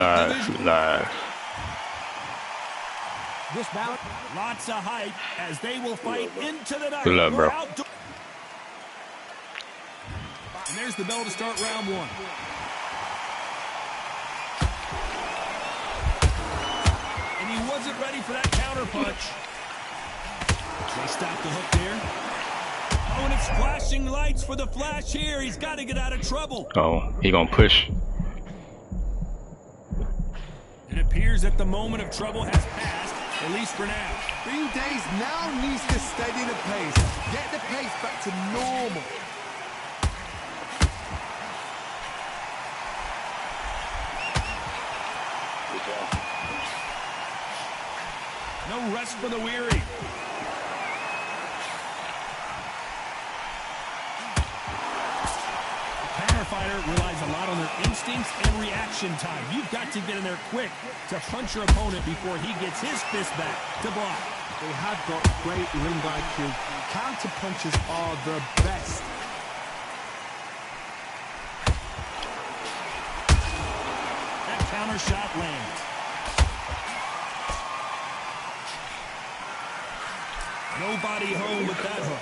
Nah. This bout, lots of hype as they will fight into the night. Good luck, bro. And there's the bell to start round one. And he wasn't ready for that counter punch. They stopped the hook there. Oh, and it's flashing lights for the flash here. He's got to get out of trouble. Oh, he gonna push. It appears that the moment of trouble has passed, at least for now. Green Days now needs to steady the pace. Get the pace back to normal. No rest for the weary. Fighter relies a lot on their instincts and reaction time. You've got to get in there quick to punch your opponent before he gets his fist back to block. They have got great ring IQ. Counter punches are the best. That counter shot lands. Nobody home with that hook.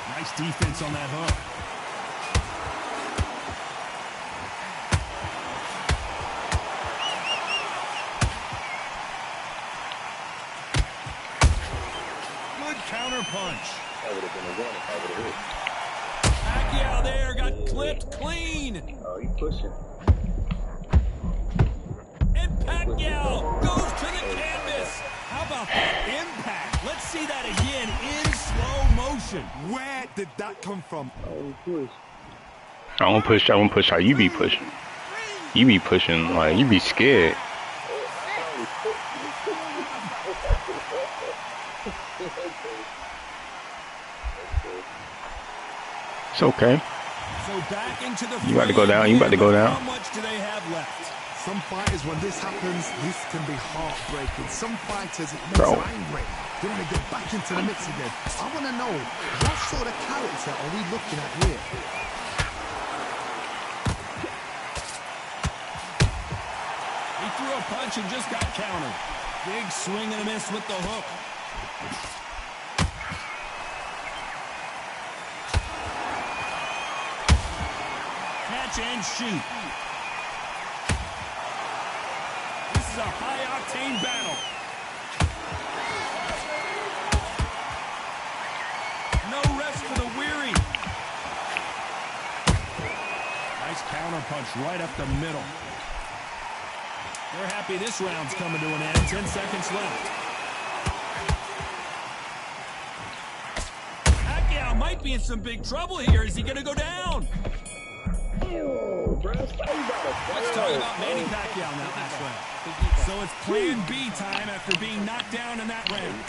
Nice defense on that hook. Good counter punch. That would have been a one if I would have hit. Pacquiao there got clipped clean. Oh, he's pushing. And Pacquiao goes to the canvas. How about that impact? Let's see that again in slow motion. Where did that come from? I won't push how you be pushing. You be pushing like you be scared. It's okay. So back into the You about to go down. You about to go down. How much do they have left? Some fighters, when this happens, this can be heartbreaking. Some fighters, it makes Bro. them angry. They want to get back into the mix again. I want to know, what sort of character are we looking at here? He threw a punch and just got countered. Big swing and a miss with the hook. Catch and shoot. This is a high-octane battle. No rest for the weary. Nice counter punch right up the middle. They're happy this round's coming to an end. 10 seconds left. Pacquiao might be in some big trouble here. Is he going to go down? Let's talk about Manny Pacquiao now last round. So it's plan B time after being knocked down in that round.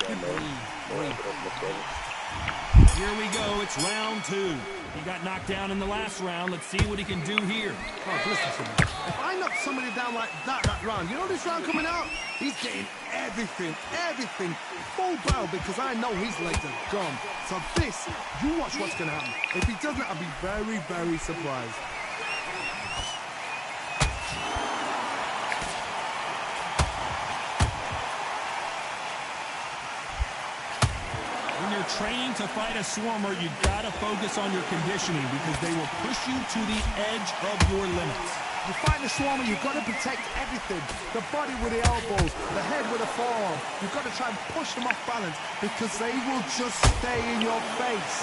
Here we go. It's round two. He got knocked down in the last round. Let's see what he can do here. Oh, listen to me. If I knock somebody down like that round, you know this round coming out? He's getting everything, full barrel, because I know his legs are gone. So this, you watch what's going to happen. If he doesn't, I'll be very, very surprised. Trained to fight a swarmer, you gotta focus on your conditioning because they will push you to the edge of your limits. You fight the swarmer, you've got to protect everything. The body with the elbows, the head with the forearm. You've got to try and push them off balance because they will just stay in your face.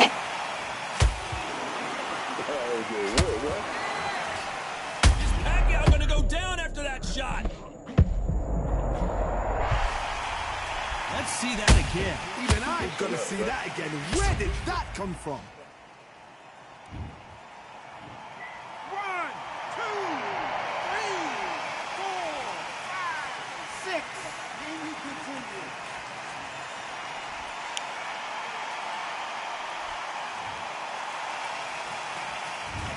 Is Pacquiao gonna go down after that shot? Let's see that again. Even I'm gonna see that again. Where did that come from? 1, 2, 3, 4, 5, 6. Can you continue?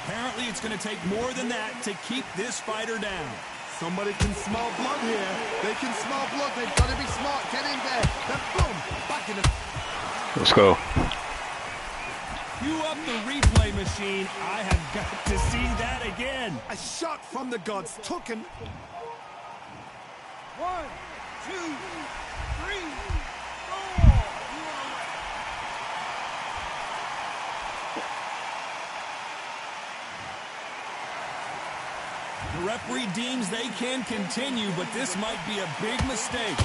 Apparently, it's going to take more than that to keep this fighter down. Somebody can smell blood here. They can smell blood. They've got to be smart. Get in there. Then boom, back in the... Let's go. Cue up the replay machine. I have got to see that again. A shot from the gods took him. 1, 2, 3, 4. The referee deems they can continue, but this might be a big mistake.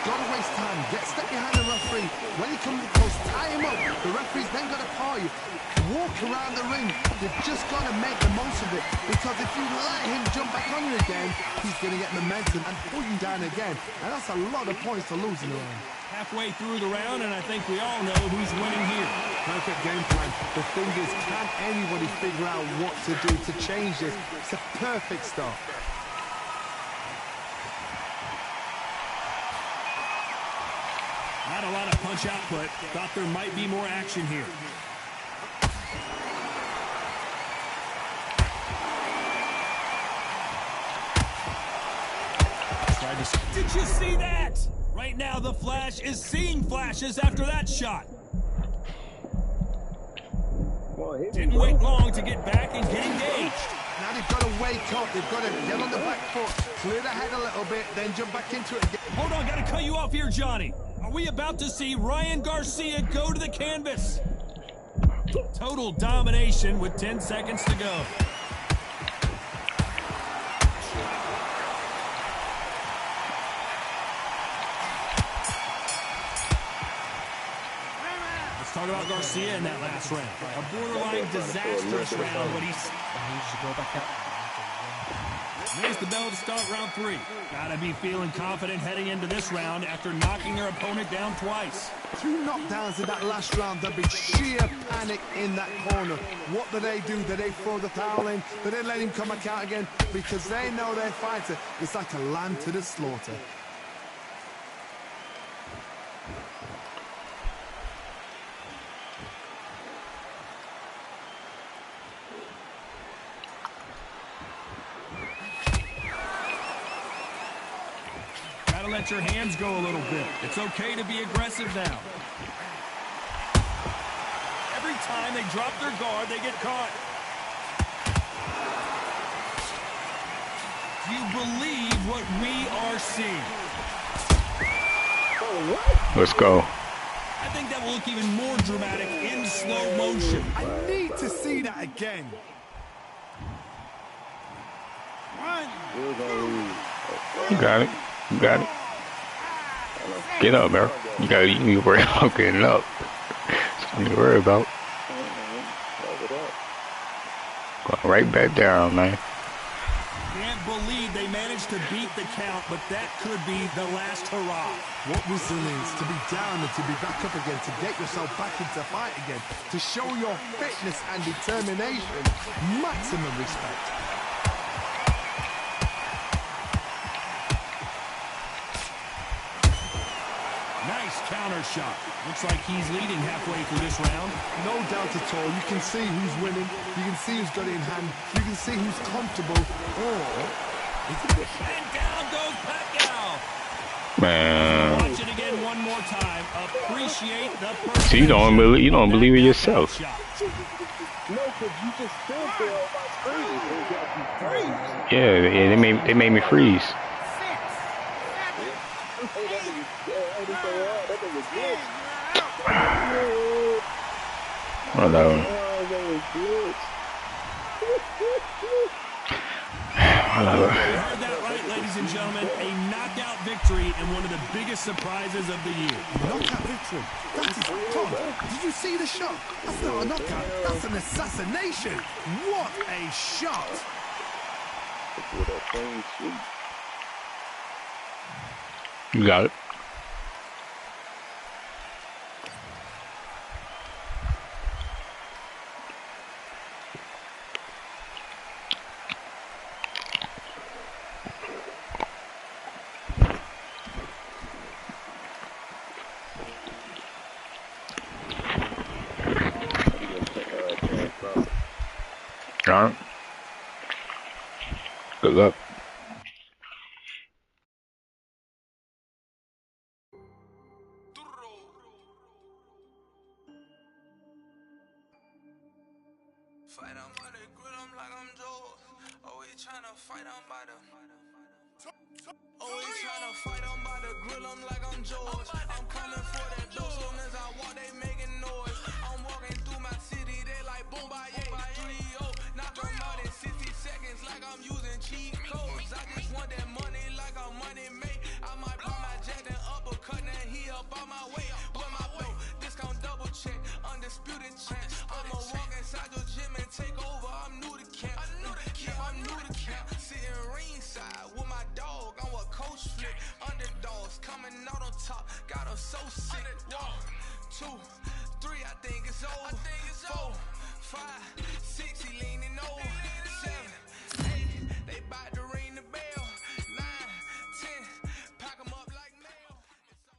Don't waste time. Get stuck behind the referee. When he comes close, tie him up. The referee's then got to call you. Walk around the ring. You've just got to make the most of it. Because if you let him jump back on you again, he's going to get momentum and pull you down again. And that's a lot of points to lose in the round. Halfway through the round, and I think we all know who's winning here. Perfect game plan. The thing is, can anybody figure out what to do to change this? It's a perfect start. Not a lot of punch output. Thought there might be more action here. Did you see that? Right now, the Flash is seeing flashes after that shot. Didn't wait long to get back and get engaged. Now they've got to wake up. They've got to get on the back foot, clear the head a little bit, then jump back into it again. Hold on, gotta cut you off here, Johnny. Are we about to see Ryan Garcia go to the canvas? Total domination with 10 seconds to go. Let's talk about Garcia in that last round. A borderline disastrous round, but he's... There's the bell to start round 3. Gotta be feeling confident heading into this round after knocking their opponent down twice. 2 knockdowns in that last round. There'll be sheer panic in that corner. What do? Do they throw the towel in? Do they let him come back out again? Because they know their fighter is like a lamb to the slaughter. Let your hands go a little bit. It's okay to be aggressive now. Every time they drop their guard, they get caught. Do you believe what we are seeing? Let's go. I think that will look even more dramatic in slow motion. I need to see that again. You got it. You got it. Get up, bro. You need to worry about getting up. That's what you need to worry about. Going right back down, man. Can't believe they managed to beat the count, but that could be the last hurrah. What resilience to be down and to be back up again, to get yourself back into fight again, to show your fitness and determination. Maximum respect. Nice counter shot. Looks like he's leading halfway through this round. No doubt at all. You can see who's winning. You can see who's got it in hand. You can see who's comfortable. And down goes Pacquiao. Man. Watch it again one more time. Appreciate the perfection. See, you don't believe it yourself. No, because you just still feel my screen. Yeah, they made me freeze. Oh no. You heard that right, ladies and gentlemen. A knockout victory and one of the biggest surprises of the year. Knockout victory. That is, Tom, did you see the shot? That's not a knockout. That's an assassination. What a shot. You got it. All right. Good luck. Always tryna fight, I'm about to grill them like I'm George. I'm coming for that dough, soon as I walk, they making noise. I'm walking through my city, they like boom, by 3-0. Knock them out in 60 seconds like I'm using cheat codes. I just want that money like I'm money made. I might pop my jack and uppercut, and he up on my way. With my belt, discount double check, undisputed champ. I'ma walk inside your gym and take over, I'm new to camp. Yeah, I'm new to camp. Sitting ringside with my dog, I'm what coach flip. Underdogs coming out on top, got them so sick. 1, 2, 3, I think it's over. 4, 5, 6, he leaning over. 7, 8, they bout to ring the bell. 9, 10, pack them up like mail. It's over.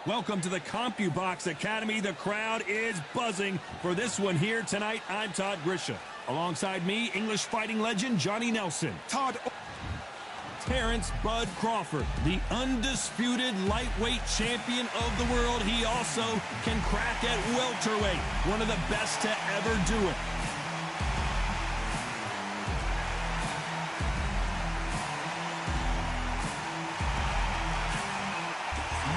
Welcome to the CompuBox Academy. The crowd is buzzing for this one here tonight. I'm Todd Grisham. Alongside me, English fighting legend Johnny Nelson. Terrence Bud Crawford, the undisputed lightweight champion of the world. He also can crack at welterweight, one of the best to ever do it.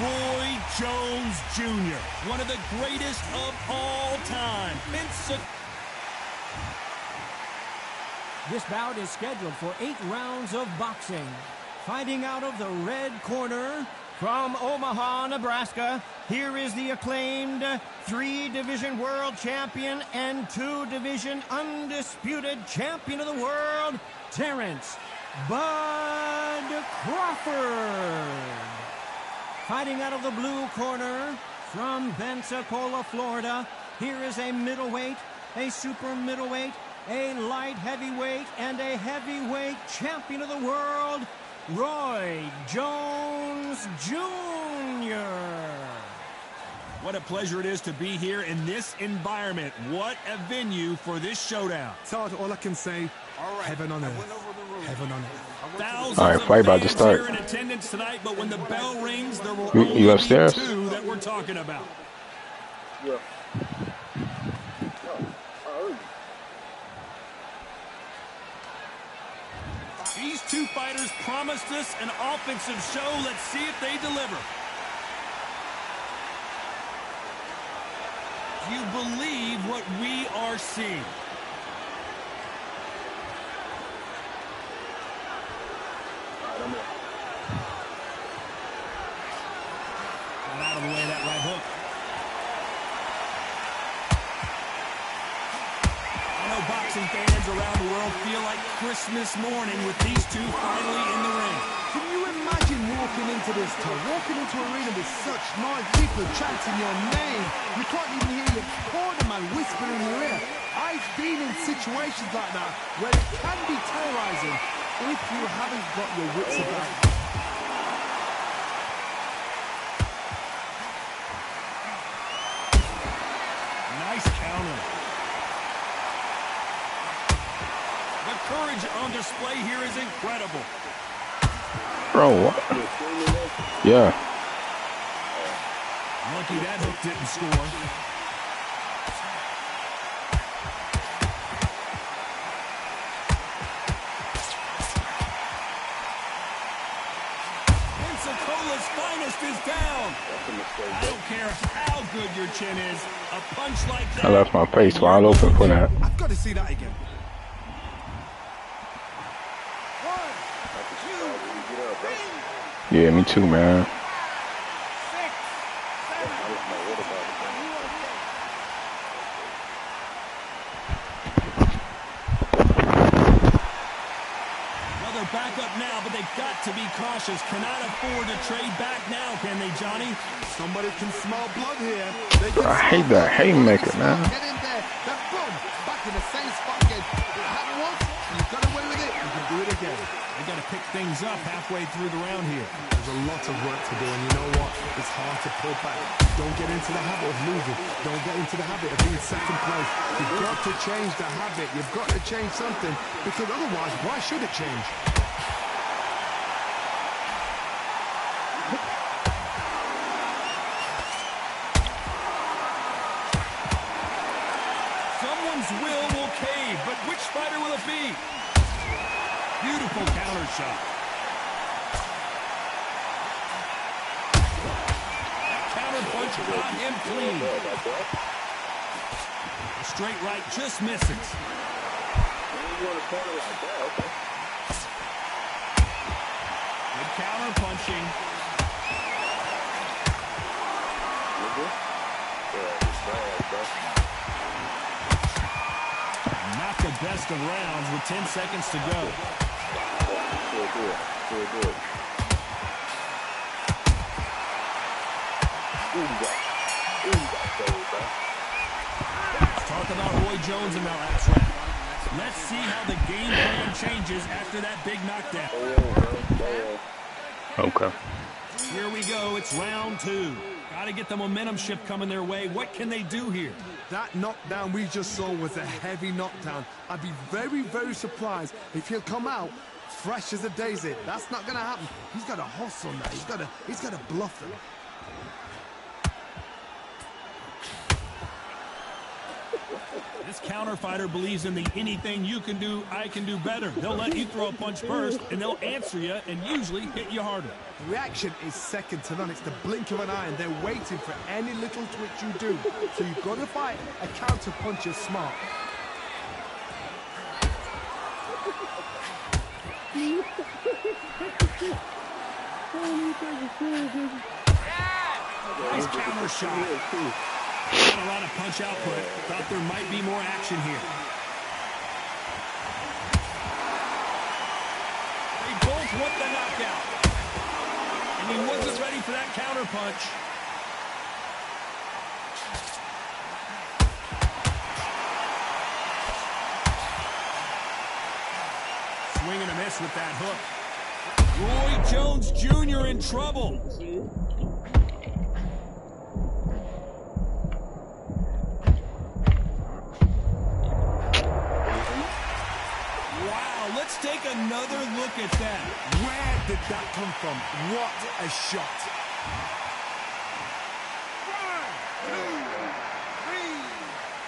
Roy Jones Jr., one of the greatest of all time. This bout is scheduled for 8 rounds of boxing. Fighting out of the red corner from Omaha, Nebraska, here is the acclaimed 3-division world champion and 2-division undisputed champion of the world, Terrence Bud Crawford. Fighting out of the blue corner from Pensacola, Florida, here is a middleweight, a super middleweight, a light heavyweight, and a heavyweight champion of the world, Roy Jones Jr. What a pleasure it is to be here in this environment. What a venue for this showdown. Todd, all I can say, heaven on earth. Heaven on earth. Thousands All right, fight about to start. here in attendance tonight, but when the bell rings, there will You only upstairs? be 2 that we're talking about. Yeah. These 2 fighters promised us an offensive show. Let's see if they deliver. Do you believe what we are seeing? Got out of the way of that right hook. I know boxing fans around the world feel like Christmas morning with these 2 finally in the ring. Can you imagine walking into this town, walking into an arena with such noise, people chanting your name? You can't even hear your cornerman whispering in your ear. I've been in situations like that where it can be terrorizing if you haven't got your wits about you. Nice counter. The courage on display here is incredible. Bro, what? Yeah. Lucky that hook didn't score. Pensacola's finest is down. I don't care how good your chin is. A punch like that. I left my face wide open for that. I've got to see that again. Yeah, me too, man. Well, they're back up now, but they've got to be cautious. Cannot afford to trade back now, can they, Johnny? Somebody can smell blood here. Bro, I hate that haymaker, man. Get in there. Then boom, back in the same spot again. It happened once, you got away with it, you can do it again. They got to pick things up halfway through the round here. There's a lot of work to do, and you know what? It's hard to pull back. Don't get into the habit of losing. Don't get into the habit of being second place. You've got to change the habit. You've got to change something, because otherwise, why should it change? Beautiful counter shot. That counter punch got him clean. A straight right just misses. Good counter punching. Not the best of rounds with 10 seconds to go. Let's talk about Roy Jones in that last round. Let's see how the game plan changes after that big knockdown. Okay. Here we go. It's round 2. Got to get the momentum shift coming their way. What can they do here? That knockdown we just saw was a heavy knockdown. I'd be very, very surprised if he'll come out fresh as a daisy. That's not going to happen. He's got to hustle now. He's got to bluff them. This counter fighter believes in the anything you can do, I can do better. They'll let you throw a punch first, and they'll answer you and usually hit you harder. The reaction is second to none. It's the blink of an eye, and they're waiting for any little twitch you do. So you've got to fight a counter puncher smart. Nice counter shot. Not a lot of punch output. Thought there might be more action here. They both want the knockout. And he wasn't ready for that counter punch. Swing and a miss with that hook. Roy Jones Jr. in trouble. Wow, let's take another look at that. Where did that come from? What a shot. 1, 2, 3,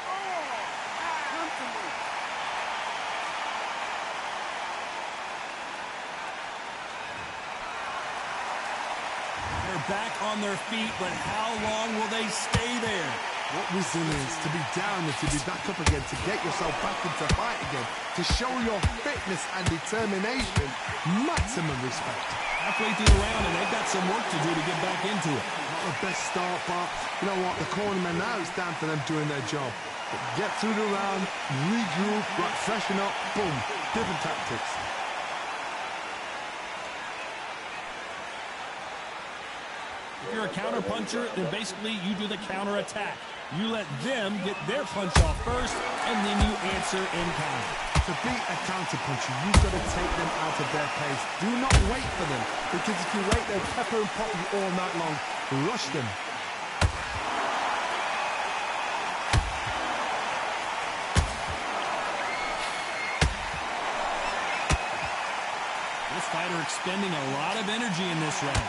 4, comfortably. They're back on their feet, but how long will they stay there? What resilience to be down and to be back up again, to get yourself back into fight again, to show your fitness and determination. Maximum respect. Halfway through the round, and they've got some work to do to get back into it. Not the best start, but you know what? The cornermen now, it's down to them doing their job. Get through the round, regroup, right, freshen up, boom. Different tactics. If you're a counter puncher, then basically you do the counter attack. You let them get their punch off first, and then you answer in counter. To beat a counter puncher, you've got to take them out of their pace. Do not wait for them, because if you wait, they'll pepper and pop you all night long. Rush them. This fighter expending a lot of energy in this round.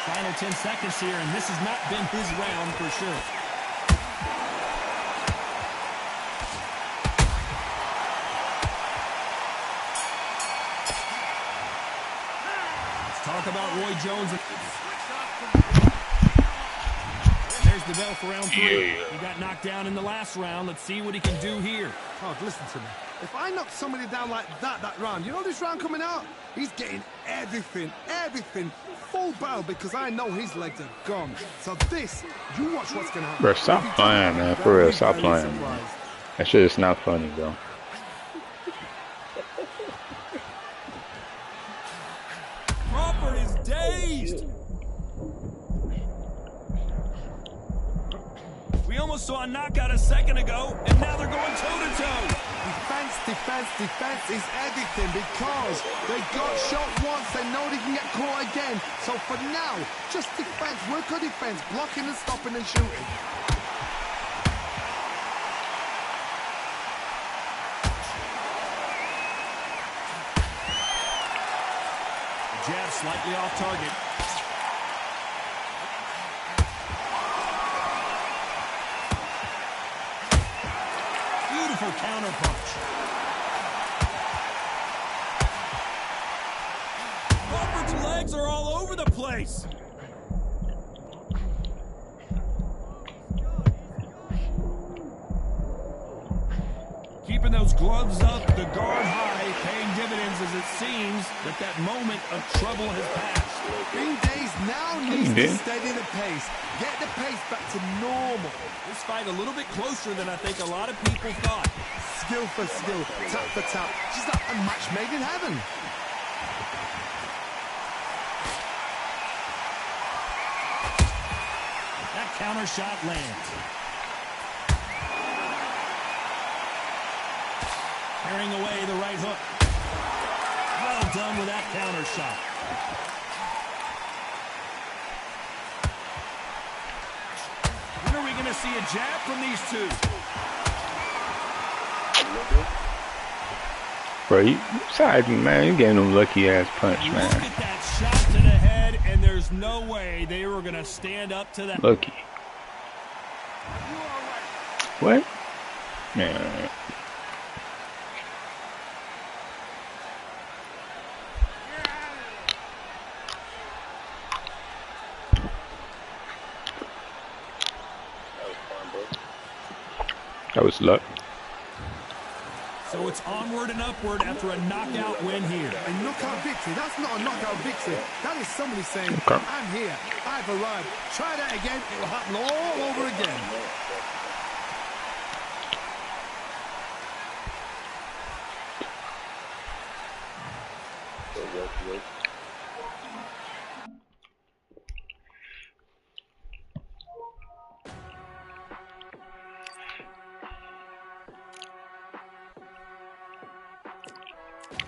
Final 10 seconds here, and this has not been his round for sure. Let's talk about Roy Jones. There's the bell for round 3. Yeah. He got knocked down in the last round. Let's see what he can do here. Oh, listen to me. If I knock somebody down like that round, you know this round coming out? He's getting everything, full barrel, because I know his legs are gone. So this, you watch what's going to happen. Bro, stop playing, man. For real, stop playing. Man. That shit is not funny, bro. Crawford is dazed. We almost saw a knockout a second ago, and now they're going toe-to-toe. Defense is everything, because they got shot once, they know they can get caught again. So for now, just defense, work on defense, blocking and stopping and shooting. Jab slightly off target. Beautiful counter punch. Crawford's legs are all over the place. Keeping those gloves up, the guard high, paying dividends as it seems that moment of trouble has passed. Green Days now needs to steady the pace. Get the pace back to normal. This fight a little bit closer than I think a lot of people thought. Skill for skill, tap for tap. She's like a match made in heaven. That counter shot lands. Carrying away the right hook. Well done with that counter shot. When are we going to see a jab from these two? Bro, you side me, man. You getting them lucky ass punch, man. Look at that shot to the head, and there's no way they were going to stand up to that. Lucky. What? Man. That was luck. So it's onward and upward after a knockout win here. A knockout victory? That's not a knockout victory. That is somebody saying, okay, I'm here, I've arrived. Try that again, it will happen all over again.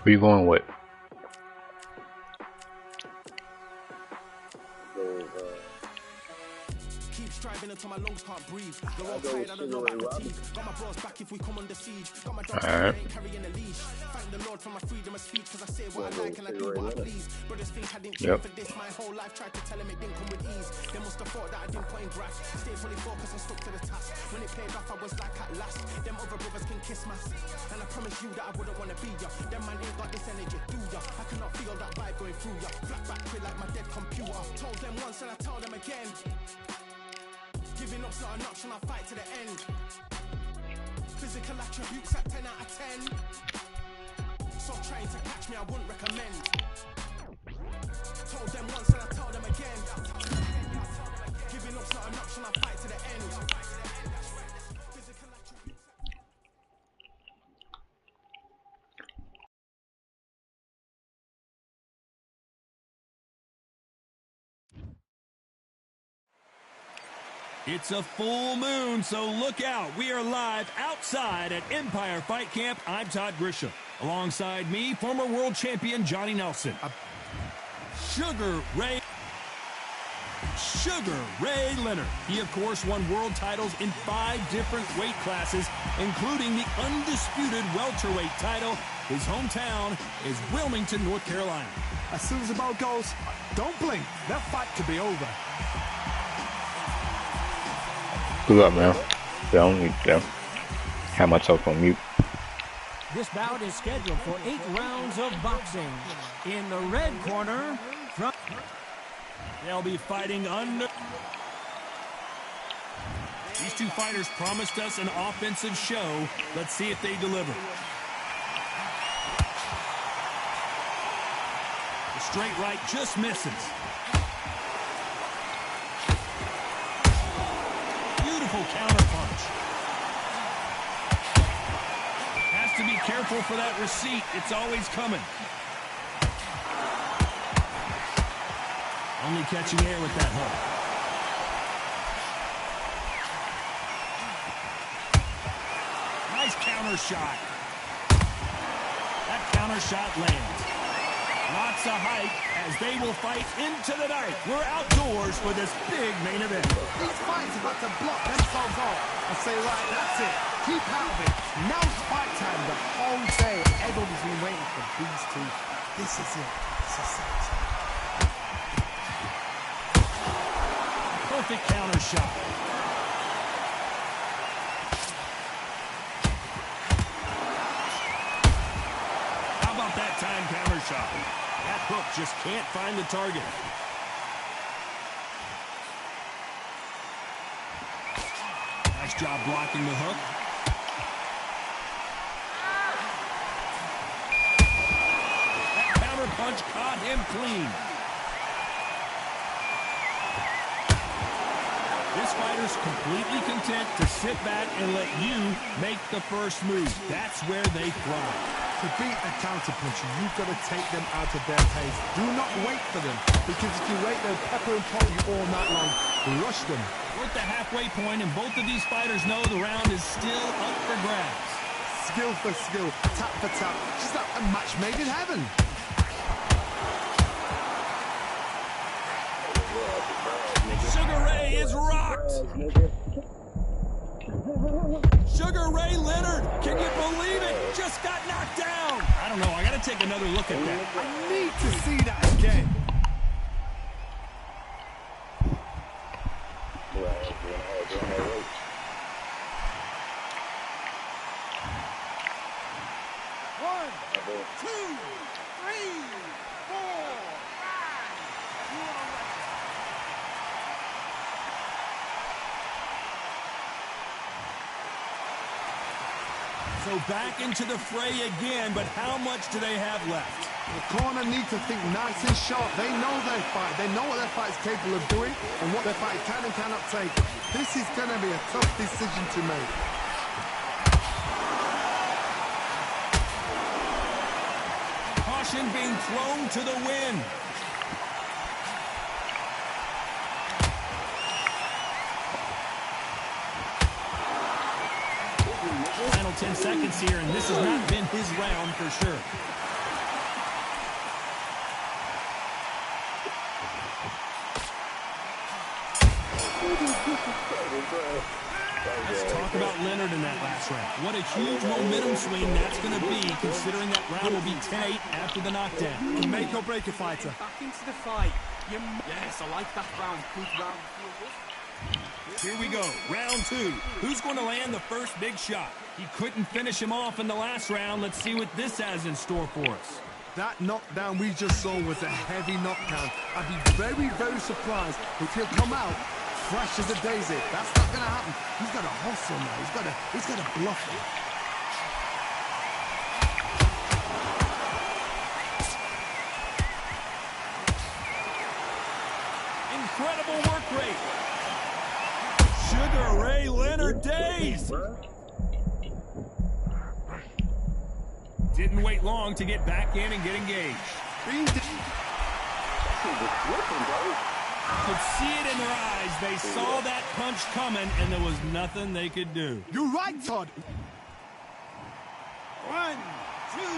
Where you going with? Keep striving until my lungs can't breathe. You're all tired, I don't know about fatigue. Got my bros back if we come under siege. Got my dogs ain't carrying a leash. Thank the Lord for my freedom of speech, cause I say what I like and I do what I please. Brothers think I didn't care for this my whole life. Tried to tell him it didn't come with ease. They must have thought that I didn't put in graft. Stayed fully focused and stuck to the task. When it paid off, I was like at last. Them other brothers can kiss my ass. And I promise you that I wouldn't wanna be ya. Them man ain't got this energy, do ya? I cannot feel that vibe going through ya. Flat back quick like my dead computer. Told them once and I told them again. Giving up's not an option, I'll fight to the end. Physical attributes at 10 out of 10. So trying to catch me, I wouldn't recommend. Told them once and I told them again. Giving up's not an option, I'll fight to the end. Physical attributes. It's a full moon, so look out. We are live outside at Empire Fight Camp. I'm Todd Grisham. Alongside me, former world champion Johnny Nelson. Sugar Ray Leonard. He, of course, won world titles in 5 different weight classes, including the undisputed welterweight title. His hometown is Wilmington, North Carolina. As soon as the ball goes, don't blink. That fight could be over. Good luck, man. I don't need to have myself on mute. This bout is scheduled for 8 rounds of boxing. In the red corner, they'll be fighting under. These two fighters promised us an offensive show. Let's see if they deliver. The straight right just misses. Counter punch. Has to be careful for that receipt. It's always coming. Only catching air with that hook. Nice counter shot. That counter shot lands. Lots of height as they will fight into the night. We're outdoors for this big main event. These fights have got to block themselves off and say, right, that's it. Keep out of it. Now it's fight time. The whole day, everybody's been waiting for these two. This is it. This is it. Perfect counter shot. top. That hook just can't find the target. Nice job blocking the hook. That counter punch caught him clean. This fighter's completely content to sit back and let you make the first move. That's where they thrive. To beat a counter-puncher, you've got to take them out of their pace. Do not wait for them, because if you wait, they'll pepper and pot you all night long. Rush them. We're at the halfway point, and both of these fighters know the round is still up for grabs. Skill for skill, tap for tap. Just like a match made in heaven. Sugar Ray is rocked. Sugar Ray Leonard, can you believe it? Just got knocked down. I don't know, I gotta take another look at that. I need to see that again. One, two, three, four, five. So back into the fray again, but how much do they have left? The corner need to think nice and sharp. They know their fight. They know what their fight is capable of doing and what their fight can and cannot take. This is going to be a tough decision to make. Caution being thrown to the wind. Final 10 seconds here, and this has not been his round for sure. Let's talk about Leonard in that last round. What a huge momentum swing that's going to be, considering that round will be 10-8 after the knockdown. You make or break a fighter. Back into the fight. Yes, I like that round. Good round. Here we go, round two. Who's going to land the first big shot? He couldn't finish him off in the last round. Let's see what this has in store for us. That knockdown we just saw was a heavy knockdown. I'd be very, very surprised if he'll come out fresh as a daisy. That's not going to happen. He's got to hustle now. He's got to bluff it. Incredible work rate. Sugar Ray Leonard dazed. Didn't wait long to get back in and get engaged. Could see it in their eyes. They saw that punch coming, and there was nothing they could do. You're right, Todd. 1, 2, 3, 4.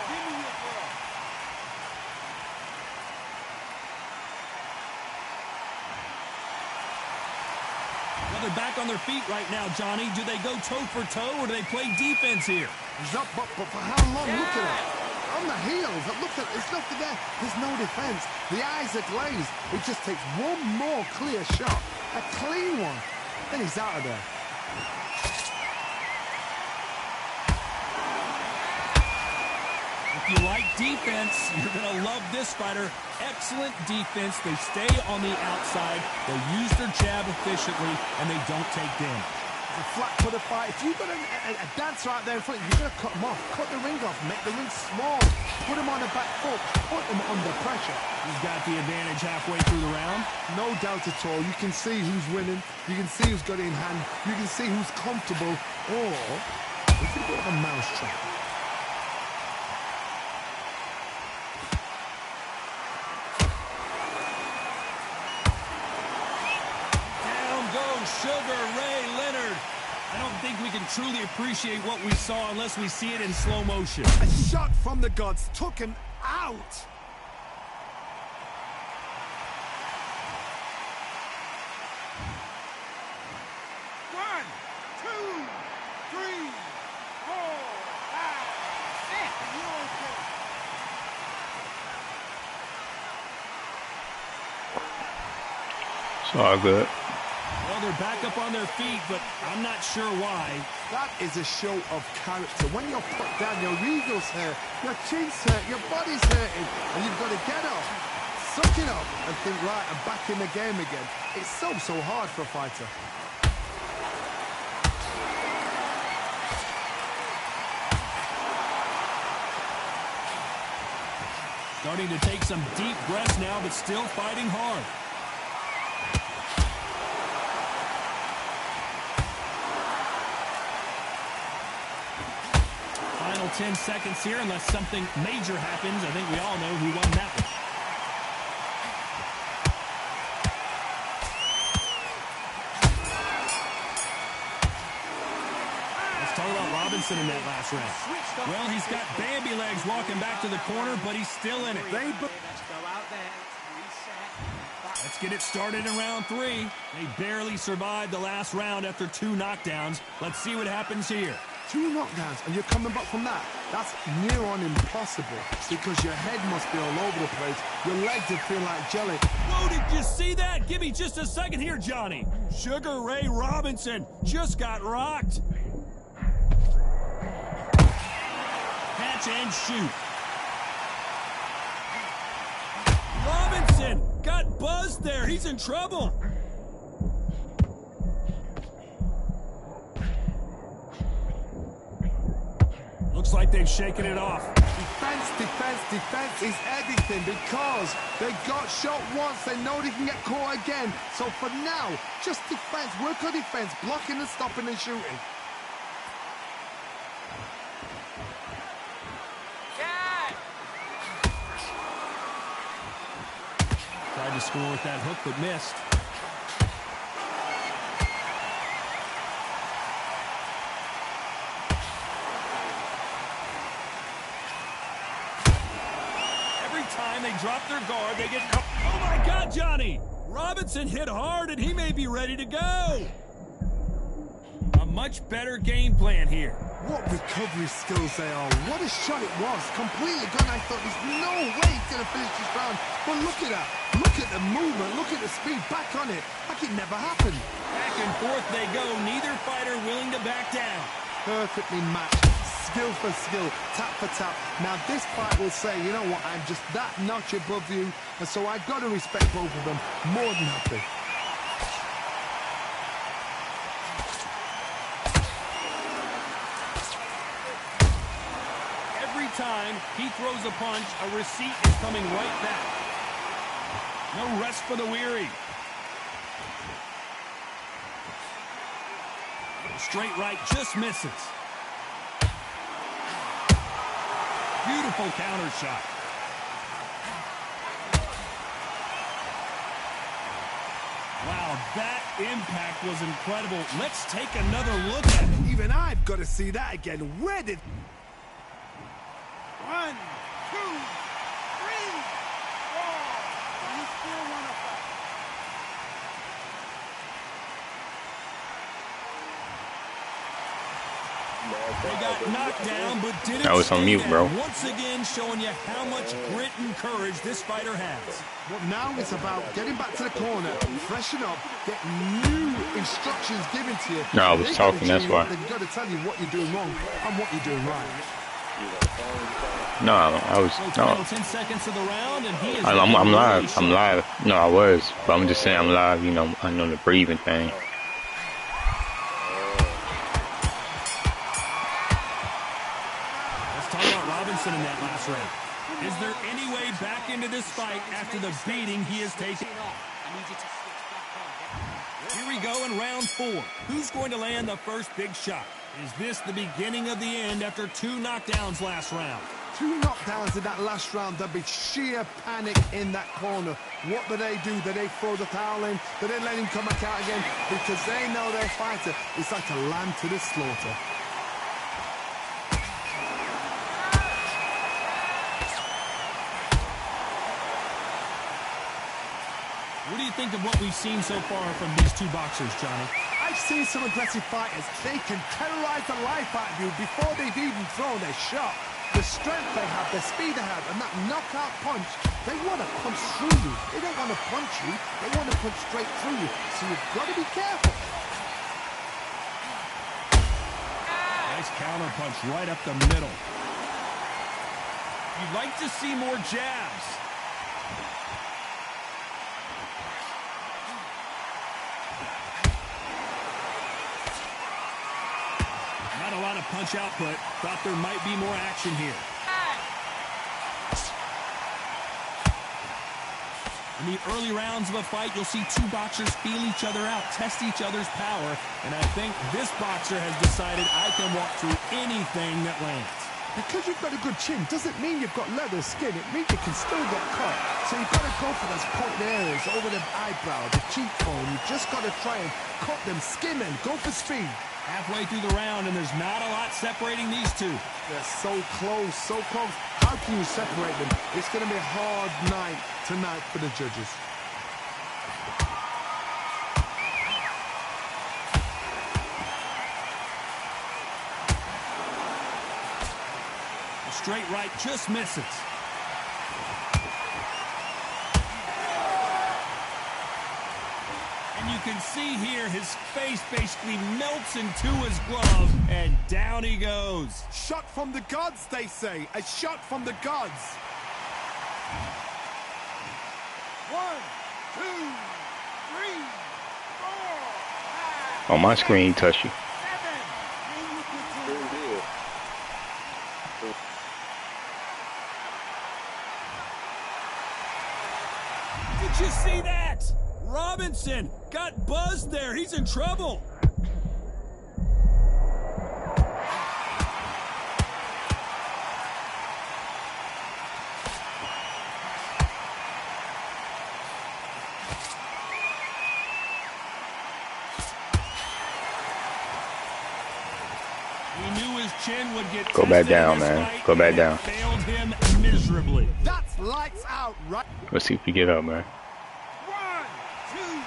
Give me your ball. Well, they're back on their feet right now, Johnny. Do they go toe for toe, or do they play defense here? But for how long? Look at it. On the heels. Look at it. It's nothing there. There's no defense. The eyes are glazed. It just takes one more clear shot. A clean one. Then he's out of there. If you like defense, you're going to love this fighter. Excellent defense. They stay on the outside. They use their jab efficiently, and they don't take damage. A flat-footed fight. If you've got a dancer out there in front, you've got to cut him off. Cut the ring off. Make the ring small. Put him on the back foot. Put him under pressure. He's got the advantage halfway through the round. No doubt at all. You can see who's winning. You can see who's got it in hand. You can see who's comfortable. Or it's a bit of a mousetrap. Sugar Ray Leonard. I don't think we can truly appreciate what we saw unless we see it in slow motion. A shot from the gods took him out. One, two, three, four, five, six. It's all good. Well, they're back up on their feet, but I'm not sure why. That is a show of character. When you're put down, your ego's hurt, your chin's hurt, your body's hurting, and you've got to get up, suck it up, and think, right, I'm back in the game again. It's so hard for a fighter. Starting to take some deep breaths now, but still fighting hard. Final 10 seconds here, unless something major happens. I think we all know who won that one. Robinson in that last round. Well, he's got Bambi legs walking back to the corner, but he's still in it. Let's get it started in round 3. They barely survived the last round after 2 knockdowns. Let's see what happens here. 2 knockdowns, and you're coming back from that. That's near on impossible, because your head must be all over the place. Your legs will feel like jelly. Whoa, did you see that? Give me just a second here, Johnny. Sugar Ray Robinson just got rocked. Catch and shoot. Robinson got buzzed there. He's in trouble. Looks like they've shaken it off. Defense is everything, because they got shot once. They know they can get caught again. So for now, just defense. Work on defense. Blocking and stopping and shooting. Tried to score with that hook, but missed. Every time they drop their guard, they get caught. Oh, my God, Johnny! Robinson hit hard, and he may be ready to go. A much better game plan here. What recovery skills they are. What a shot it was. Completely gone. I thought there's no way he's going to finish this round. But look at that. Look at the movement. Look at the speed. Back on it. Like it never happened. Back and forth they go. Neither fighter willing to back down. Perfectly matched. Skill for skill. Tap for tap. Now this fight will say, you know what, I'm just that notch above you. And so I've got to respect both of them. More than happy. Time he throws a punch, a receipt is coming right back. No rest for the weary. Straight right just misses. Beautiful counter shot. Wow, that impact was incredible. Let's take another look at it. Even I've got to see that again. Where did... 1, 2, 3, 4. You still want to fight? They got knocked down, but didn't. That was on mute, bro. Once again, showing you how much grit and courage this fighter has. But now it's about getting back to the corner, freshen up, get new instructions given to you. No, I was talking, that's why. They've got to tell you what you're doing wrong and what you're doing right. No, I was no. 10 seconds of the round, and he is I'm live. I'm live. No, I was, but I'm just saying I'm live. You know, I know the breathing thing. Let's talk about Robinson in that last round. Is there any way back into this fight after the beating he has taken? Here we go in round 4. Who's going to land the first big shot? Is this the beginning of the end after 2 knockdowns last round? 2 knockdowns in that last round. There'll be sheer panic in that corner. What do? Do they throw the towel in? Do they let him come back out again? Because they know their fighter is like a lamb to the slaughter. What do you think of what we've seen so far from these 2 boxers, Johnny? I've seen some aggressive fighters. They can terrorize the life out of you before they've even thrown their shot. The strength they have, the speed they have, and that knockout punch They want to punch through you. They don't want to punch you. They want to punch straight through you. So you've got to be careful. Nice counter punch right up the middle. You'd like to see more jabs. Not a lot of punch output. Thought there might be more action here. In the early rounds of a fight, you'll see two boxers feel each other out, test each other's power, and I think this boxer has decided I can walk through anything that lands. Because you've got a good chin doesn't mean you've got leather skin. It means you can still get cut. So you've got to go for those point areas over the eyebrow, the cheekbone. You've just got to try and cut them, skim and go for speed. Halfway through the round, and there's not a lot separating these two. They're so close, so close. How can you separate them? It's going to be a hard night tonight for the judges. A straight right just misses. And you can see here his face basically melts into his glove, and down he goes. Shot from the gods, they say. A shot from the gods. 1, 2, 3, 4, 5. On my screen, touch you. Did you see that? Robinson got buzzed there. He's in trouble. He knew his chin would get Go back tested down, in this man. fight, Go back and it down. failed him miserably. That's lights out, right? Let's see if we get up, man. 1, 2, 3, 4,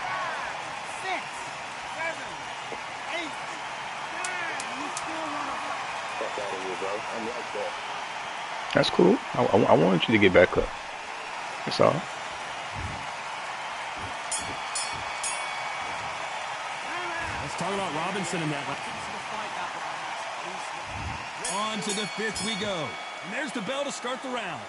5, 6, 7, 8, 9. You still want to fight? Fuck out of here, bro. I'm like that. That's cool. I wanted you to get back up. That's all. Let's talk about Robinson in that. On to the fifth we go. And there's the bell to start the round.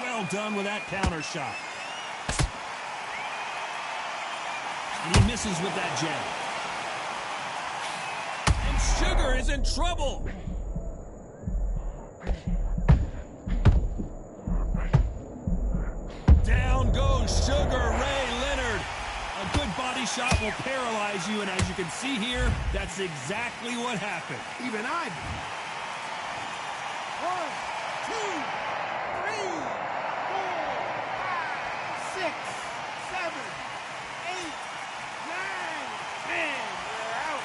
Well done with that counter shot. And he misses with that jab. And Sugar is in trouble. Down goes Sugar Ray Leonard. A good body shot will paralyze you, and as you can see here, that's exactly what happened. Even I. 1, 2, 3, 4, 5, 6, 7, 8, 9, 10. We're out.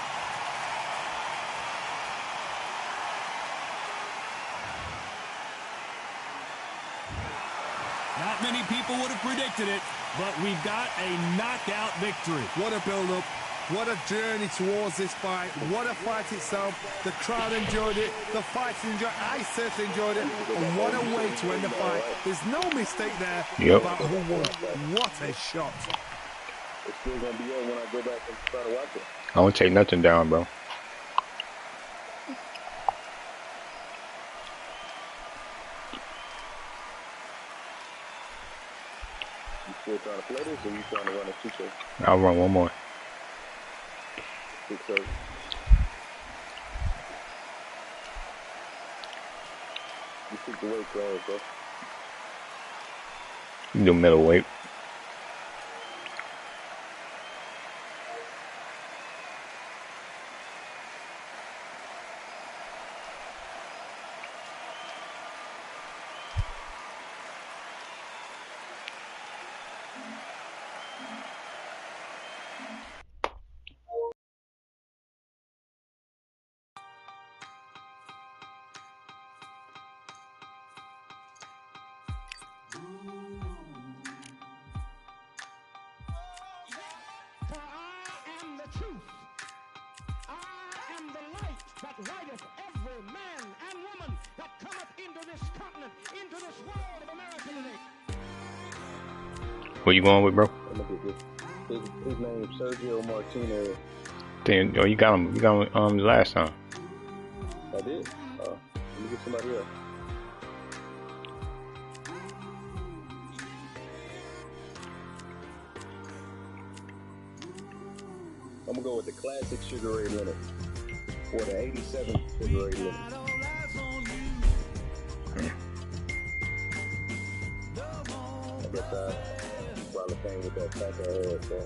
Not many people would have predicted it, but we've got a knockout victory. What a build-up. What a journey towards this fight. What a fight itself. The crowd enjoyed it. The fighters enjoyed it. I certainly enjoyed it. And what a way to end the fight. There's no mistake there about who won. What a shot. It's still gonna be on when I go back and try to watch it. I don't take nothing down, bro. You still trying to play this, or you trying to run a 2-0? I'll run one more. 6-0. You took the weight class, bro. You do middleweight. rideth every man and woman that cometh into this continent, into this world of America today. Where you going with, bro? I'm gonna get this. His name's Sergio Martinez. Then, oh, you got him. You got him last time. I did. Let me get somebody else. I'm gonna go with the classic Sugar Ray Leonard or the '87 Sugar Ray Leonard. I guess I probably came with that back of head, so.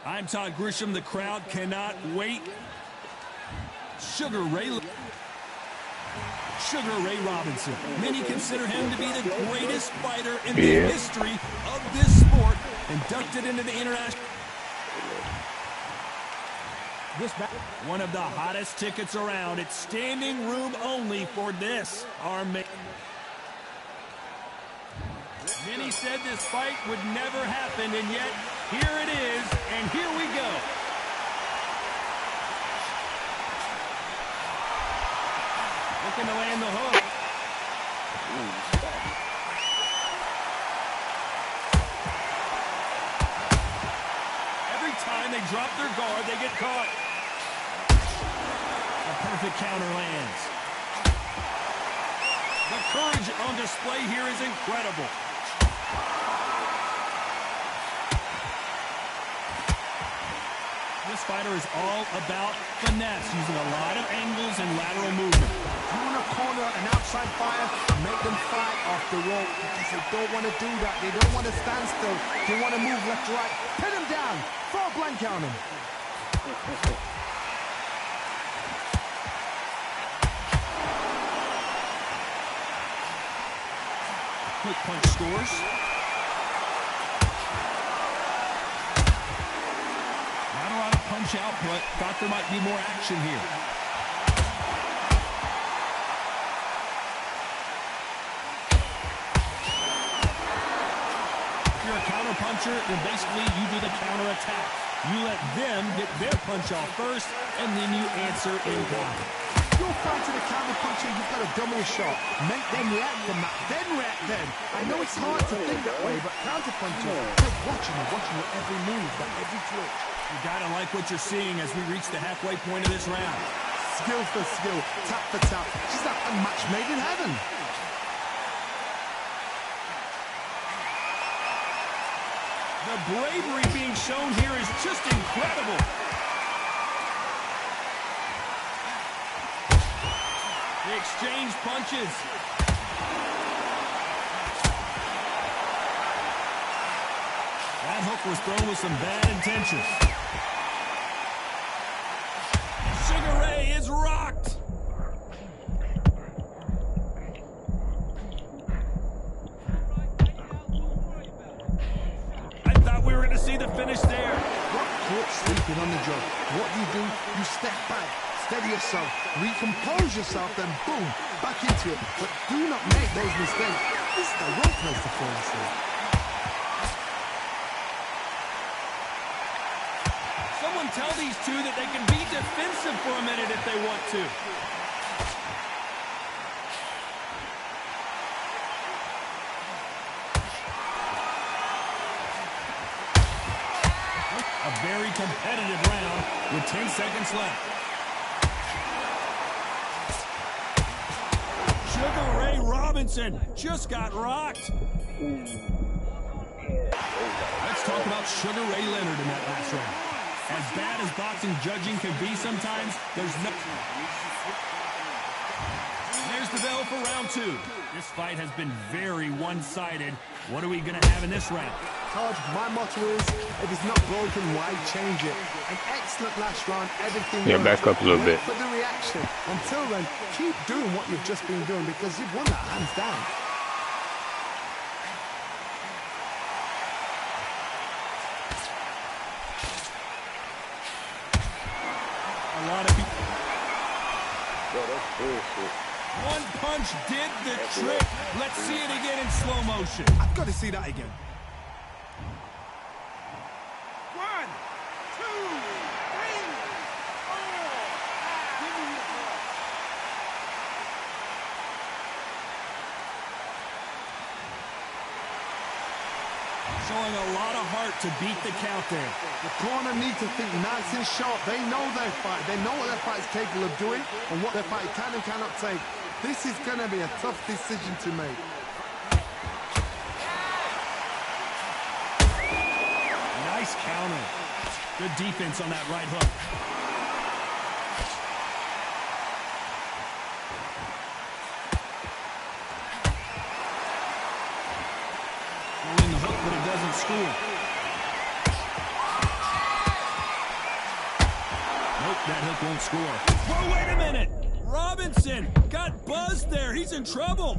I'm Todd Grisham. The crowd cannot wait. Sugar Ray Robinson. Many consider him to be the greatest fighter in the history of this sport. Inducted into the international. One of the hottest tickets around. It's standing room only for this. Many said this fight would never happen, and yet here it is, and here we go. Looking to land the hook. Every time they drop their guard, they get caught. A perfect counter lands. The courage on display here is incredible. This fighter is all about finesse, using a lot of angles and lateral movement. You want to corner an outside fighter and make them fight off the rope. They don't want to do that. They don't want to stand still. They want to move left to right. Pin him down. Throw a blank on him. Quick punch scores. Punch output. Thought there might be more action here. If you're a counter puncher, then basically you do the counter attack. You let them get their punch off first, and then you answer in kind. You're fighting a counter puncher, you've got a double shot. Make them react from that, then react then. I know it's hard to think that way, but counter puncher, take watching your every move, that every twitch. You gotta like what you're seeing as we reach the halfway point of this round. Skill for skill, tap for tap. She's like a match made in heaven. The bravery being shown here is just incredible. They exchange punches. That hook was thrown with some bad intentions. Sugar Ray is rocked. I thought we were going to see the finish there. Got caught sleeping on the job. What do? You step back, steady yourself, recompose yourself, then boom, back into it. But do not make those mistakes. This is the right place to fall asleep. Someone tell these two that they can be defensive for a minute if they want to. very competitive round with 10 seconds left. Sugar Ray Robinson just got rocked. Let's talk about Sugar Ray Leonard in that last round. As bad as boxing judging can be sometimes, there's no... There's the bell for round 2. This fight has been very one-sided. What are we going to have in this round? Todd, my motto is, if it's not broken, why change it? An excellent last round, everything... Yeah, back up a little bit. For the reaction. Until then, keep doing what you've just been doing because you've won that hands down. A lot of people... Bro, that's bullshit. One punch did the trick. Let's see it again in slow motion. I've got to see that again. 1, 2, 3, 4. Give me your ball. Showing a lot of heart to beat the count there. The corner need to think nice and sharp. They know their fight. They know what their fight's capable of doing and what their fight can and cannot take. This is going to be a tough decision to make. Nice counter. Good defense on that right hook. Throwing the hook, but it doesn't score. Nope, that hook won't score. Whoa, wait a minute! Robinson got buzzed there. He's in trouble.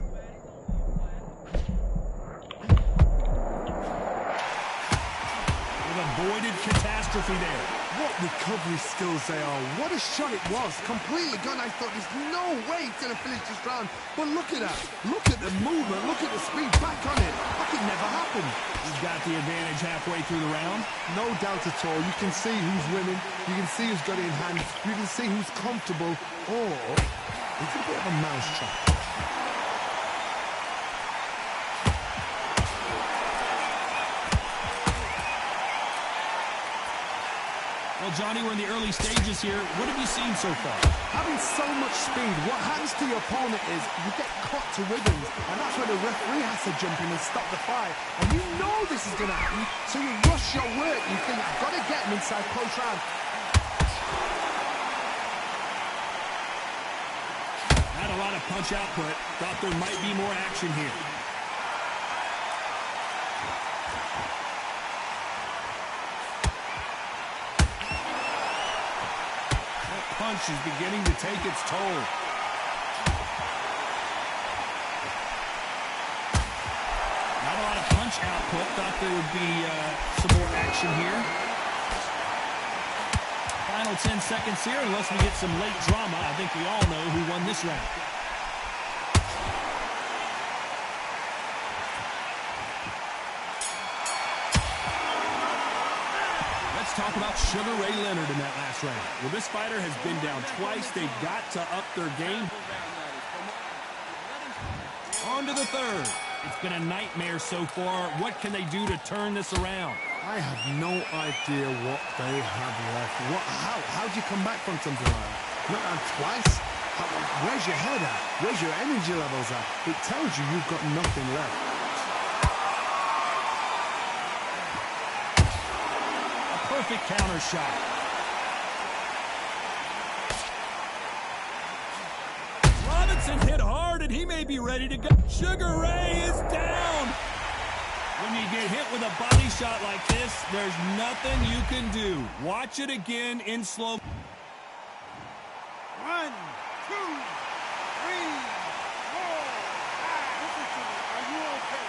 With avoided catastrophe there. What recovery skills they are. What a shot it was. Completely gone. I thought there's no way he's going to finish this round. But look at that. Look at the movement. Look at the speed. Back on it. That could never happen. He's got the advantage halfway through the round. No doubt at all. You can see who's winning. You can see who's got it in hand. You can see who's comfortable. Or it's a bit of a mousetrap. Well, Johnny, we're in the early stages here. What have you seen so far? Having so much speed, what happens to your opponent is you get caught to rhythms, and that's where the referee has to jump in and stop the fight. And you know this is going to happen, so you rush your work. You think, I've got to get him inside close round. Not a lot of punch output. Thought there might be more action here. Punch is beginning to take its toll. Not a lot of punch output. Thought there would be some more action here. Final 10 seconds here, unless we get some late drama. I think we all know who won this round. Talk about Sugar Ray Leonard in that last round. Well, this fighter has been down twice. They've got to up their game. On to the third. It's been a nightmare so far. What can they do to turn this around? I have no idea what they have left. How do you come back from something like that? Not down twice? Where's your head at? Where's your energy levels at? It tells you you've got nothing left. Perfect counter shot. Robinson hit hard, and he may be ready to go. Sugar Ray is down. When you get hit with a body shot like this, there's nothing you can do. Watch it again in slow. 1, 2, 3, 4, 5. Listen to me. Are you okay?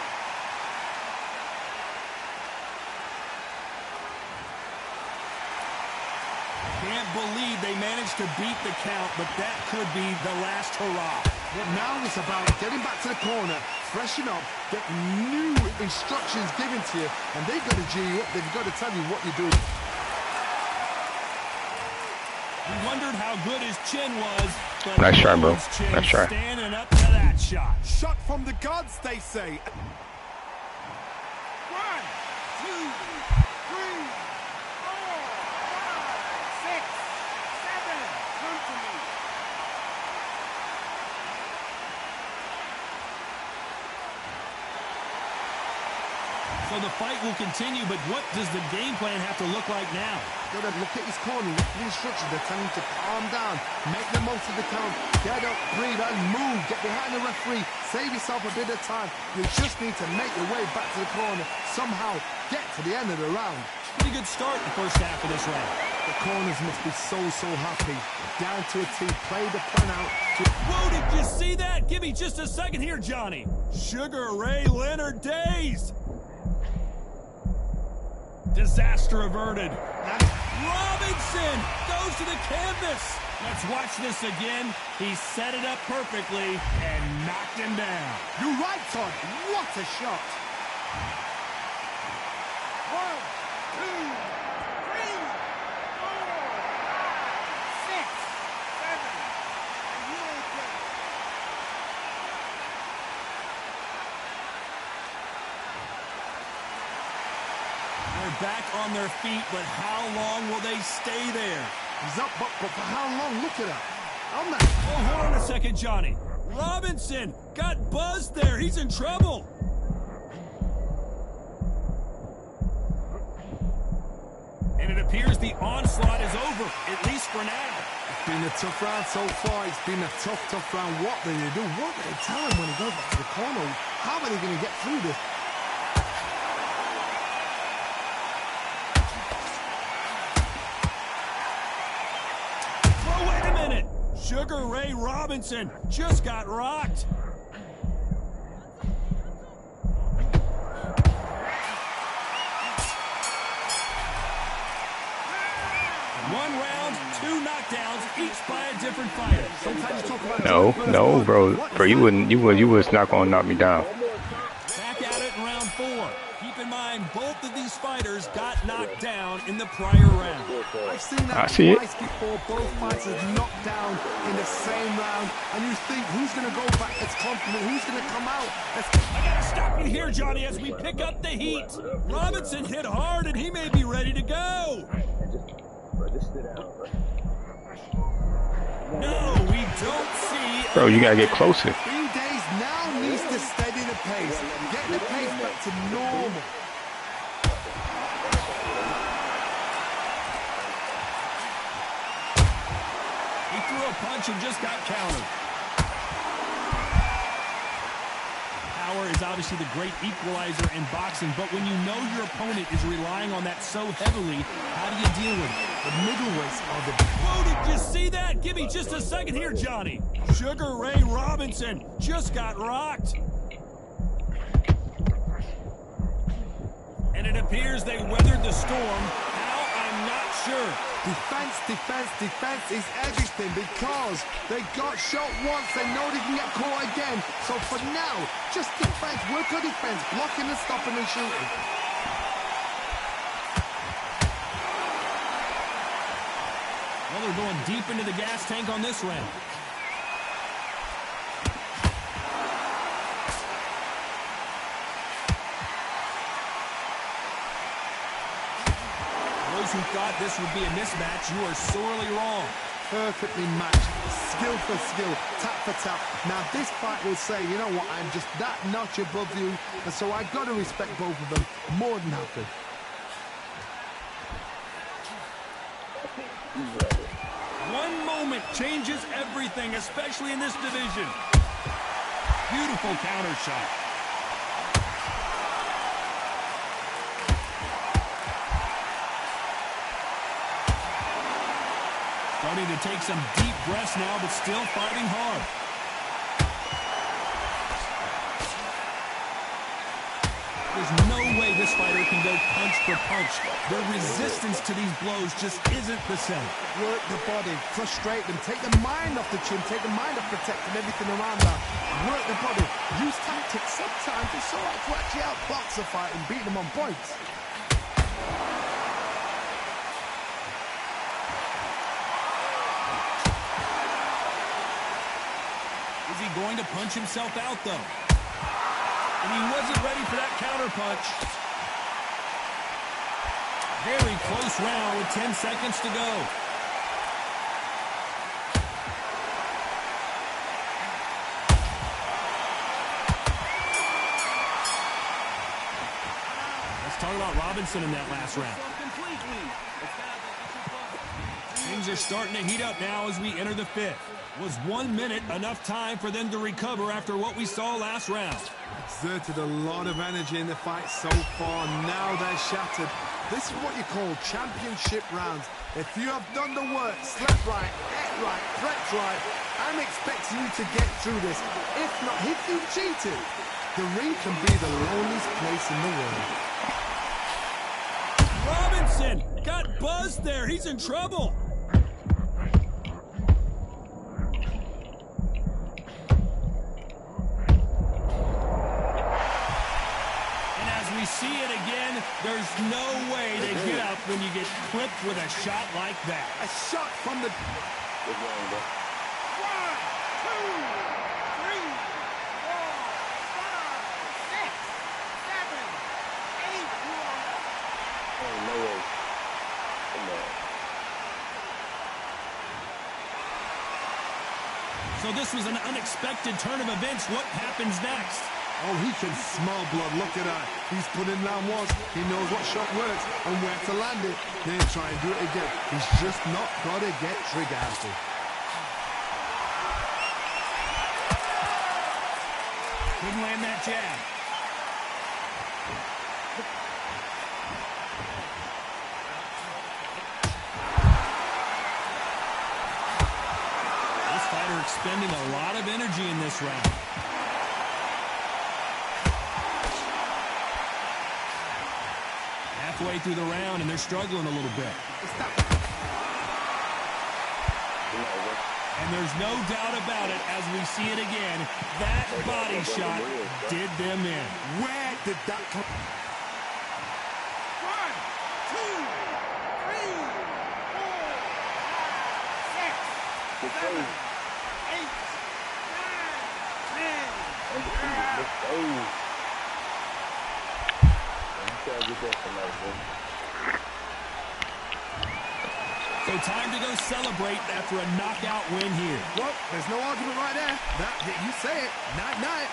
Can't believe they managed to beat the count, but that could be the last hurrah. Well, now it's about getting back to the corner, freshen up, get new instructions given to you, and they've got to G you up. They've got to tell you what you're doing. We wondered how good his chin was, but nice try, bro. his chin Nice try. standing up to that shot. Shot from the gods, they say. 1, 2, 3, 4. So the fight will continue, but what does the game plan have to look like now? Gotta look at his corner, look at the instructions. They're telling him to calm down, make the most of the count, get up, breathe, and move. Get behind the referee, save yourself a bit of time. You just need to make your way back to the corner, somehow get to the end of the round. Pretty good start in the first half of this round. The corners must be so happy. Down to a T, play the plan out. Whoa, did you see that? Give me just a second here, Johnny. Sugar Ray Leonard dazed. Disaster averted. Robinson goes to the canvas. Let's watch this again. He set it up perfectly and knocked him down. You're right, Todd. What a shot. 1, 2, 3, 4, 6, 7. They're back on their feet, but how long will they stay there? He's up, but for how long? Look at that. On that. Oh, hold on a second, Johnny. Robinson got buzzed there. He's in trouble. And it appears the onslaught is over, at least for now. It's been a tough round so far. It's been a tough round. What do they do? What do they tell him when he goes back to the corner? How are they going to get through this? Oh, wait a minute. Sugar Ray Robinson just got rocked. One round, 2 knockdowns, each by a different fighter. Sometimes you talk about No, bro. You was not gonna knock me down. Back at it in round 4. Keep in mind, both of these fighters got knocked down in the prior round. I've seen that twice before. Both fighters knocked down in the same round. And you think, who's going to go back as confident? Who's going to come out? I gotta stop you here, Johnny, as we pick up the heat. Robinson hit hard, and he may be ready to go. No, we don't see. Bro, you gotta get closer. 3 days now needs to steady the pace. Get the pace back to normal. He threw a punch and just got countered. Power is obviously the great equalizer in boxing, but when you know your opponent is relying on that so heavily, how do you deal with it? The middleweights are the... Whoa, did you see that? Give me just a second here, Johnny. Sugar Ray Robinson just got rocked. And it appears they weathered the storm. How? I'm not sure. Defense is everything because they got shot once. They know they can get caught again. So for now, just defense, work on defense, blocking and stopping and shooting. Well, they're going deep into the gas tank on this round. Those who thought this would be a mismatch, you are sorely wrong. Perfectly matched, skill for skill, tap for tap. Now this fight will say, you know what, I'm just that notch above you, and so I've got to respect both of them more than happy. One moment changes everything, especially in this division. Beautiful counter shot. Starting to take some deep breaths now, but still fighting hard. There's no way this fighter can go punch for punch. The resistance to these blows just isn't the same. Work the body, frustrate them, take the mind off the chin, take the mind off protecting everything around that. Work the body, use tactics. Sometimes it's all right to actually outbox a fight and beat them on points. Is he going to punch himself out, though? And he wasn't ready for that counter punch. Very close round with 10 seconds to go. caught Robinson in that last round. Things are starting to heat up now as we enter the fifth. Was 1 minute enough time for them to recover after what we saw last round? Exerted a lot of energy in the fight so far. Now they're shattered. This is what you call championship rounds. If you have done the work, slept right, ate right, prepped right, I'm expecting you to get through this. If not, if you've cheated, the ring can be the loneliest place in the world. Robinson got buzzed there. He's in trouble. See it again. There's no way to get up when you get clipped with a shot like that. A shot from the... 1, 2, 3, 4, 5, 6, 7, 8. So this was an unexpected turn of events. What happens next? Oh, he can smell blood. Look at that. He's put in round once. He knows what shot works and where to land it. Then try and do it again. He's just not got to get trigger happy. Couldn't land that jab. This fighter expending a lot of energy in this round. Halfway through the round, and they're struggling a little bit. And there's no doubt about it, as we see it again, that body shot did them in. Where did that come? 1, 2, 3, 4, 5, 6, 7, 8, 9, 10. So time to go celebrate after a knockout win here. Well, there's no argument right there. You say it. Night-night.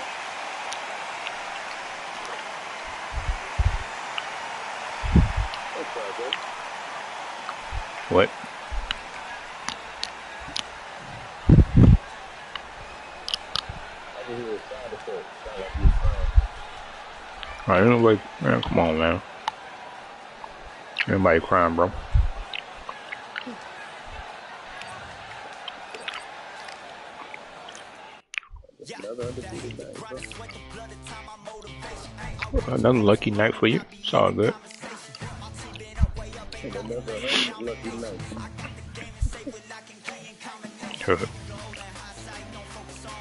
What? Alright, anyway, man, come on, man. Everybody crying, bro. Another lucky night for you. It's all good. Lucky night.